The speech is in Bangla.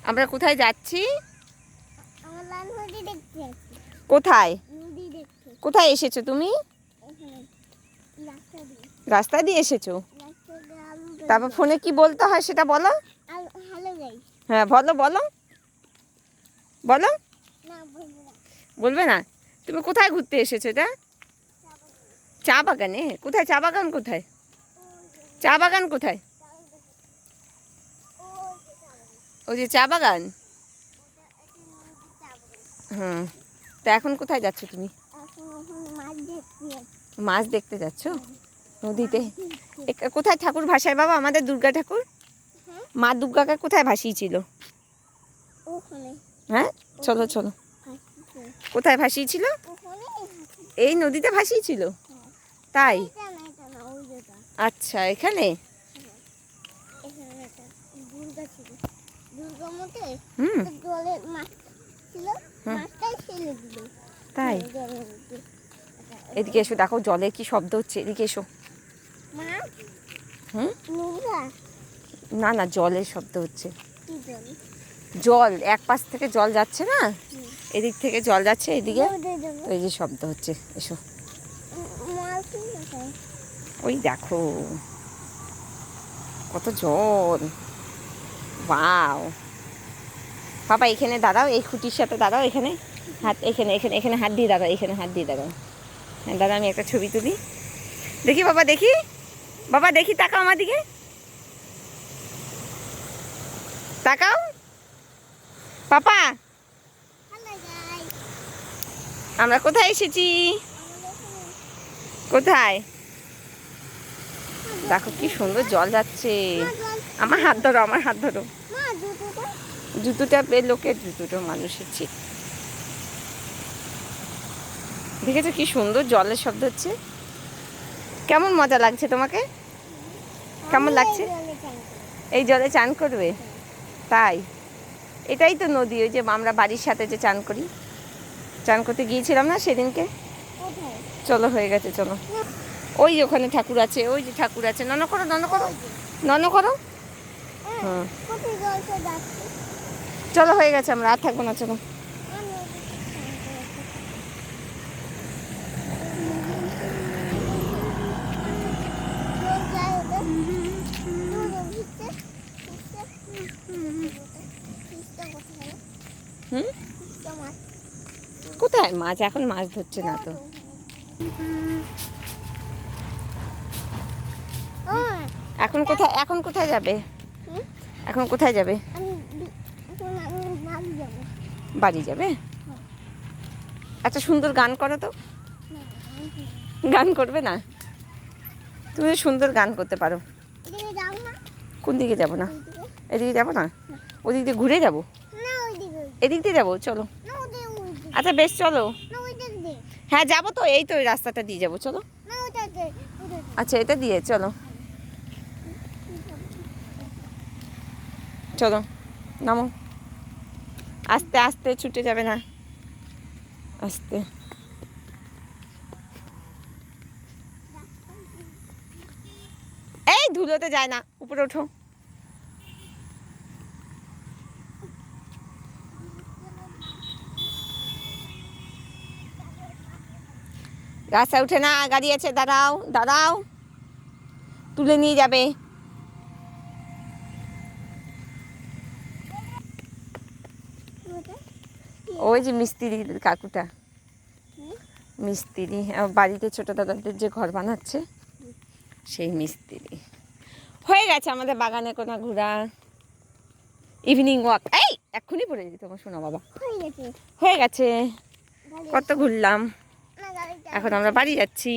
আমরা কোথায় যাচ্ছি? কোথায় কোথায় এসেছো তুমি? রাস্তা দিয়ে এসেছো? তারপর ফোনে কি বলতে হয় সেটা বলো। হ্যাঁ বলো বলো বলো। বলবে না? তুমি কোথায় ঘুরতে এসেছো? এটা চা বাগানে? কোথায় চা বাগান? কোথায় চা বাগান? কোথায়? ওই যে চা বাগান। হুম, তা এখন কোথায় যাচ্ছ তুমি? মাছ দেখতে যাচ্ছ নদীতে? কোথায় ঠাকুর ভাসায় বাবা? আমাদের দুর্গা ঠাকুর, মা দুর্গাকে কোথায় ভাসিয়েছিল? হ্যাঁ চলো চলো। কোথায় ভাসিয়েছিল? এই নদীতে ভাসিয়েছিল? তাই? আচ্ছা, এখানে? তাই? এদিকে এসো, দেখো জলের কি শব্দ হচ্ছে, এদিকে এসো। না না, জলের শব্দ হচ্ছে। জল এক পাশ থেকে জল যাচ্ছে না, এদিক থেকে জল যাচ্ছে এদিকে, ওই যে শব্দ হচ্ছে। এসো। ওই দেখো কত জল। বাও বাবা, এখানে দাঁড়াও, এই খুঁটির সাথে দাঁড়াও, এখানে হাত, এখানে এখানে এখানে হাত দিয়ে দাঁড়াও, এখানে হাত দিয়ে দাঁড়াও। হ্যাঁ দাদা, আমি একটা ছবি তুলি। দেখি বাবা, দেখি বাবা, দেখি, তাকাও আমার দিকে, তাকাও পাপা। আমরা কোথায় এসেছি? কোথায়? দেখো কি সুন্দর জল যাচ্ছে। আমার হাত ধরো, আমার হাত ধরো। জুতোটা লোকের জুতোটা মানুষের ছিল। দেখেছো কি সুন্দর জলের শব্দ হচ্ছে? কেমন মজা লাগছে তোমাকে? কেমন লাগছে? এই জলে চান করবে? তাই? এটাই তো নদী, ওই যে আমরা বাড়ির সাথে যে চান করি, চান করতে গিয়েছিলাম না সেদিনকে। চলো, হয়ে গেছে, চলো। ওই ওখানে ঠাকুর আছে, ওই যে ঠাকুর আছে। নন করো, নন করো, নন করো। হুম, চলো, হয়ে গেছে, আমরা আর থাকবো না, চলো। হুম, কোথায় মাছ? এখন মাছ ধরছে না তো। এখন কোথায়, এখন কোথায় যাবে? এখন কোথায় যাবে? বাড়ি যাবে? একটা সুন্দর গান করো তো। গান করবে না? তুমি সুন্দর গান করতে পারো। কোন দিকে যাবো? না এদিকে যাবো না, ওদিক দিয়ে ঘুরে যাবো, এদিক দিয়ে যাবো, চলো। আচ্ছা বেশ, চলো। হ্যাঁ যাবো তো, এই তো ওই রাস্তাটা দিয়ে যাবো, চলো। আচ্ছা, এটা দিয়ে চলো, চলো, নামো। আস্তে আস্তে, ছুটে যাবে না, আস্তে। এই ধুলোতে যায় না, উপরে ওঠো। রাস্তায় উঠে না, গাড়ি আছে, দাঁড়াও দাঁড়াও, তুলে নিয়ে যাবে। ওই যে মিস্ত্রি কাকুটা, মিস্ত্রি বাড়িতে ছোট দাদাদের যে ঘর বানাচ্ছে, সেই মিস্ত্রি। হয়ে গেছে আমাদের বাগানে কোনা ঘোরা, ইভিনিং ওয়াক। এই এক্ষুনি পড়ে যেত তোমার শোনা বাবা। হয়ে গেছে, কত ঘুরলাম, এখন আমরা বাড়ি যাচ্ছি।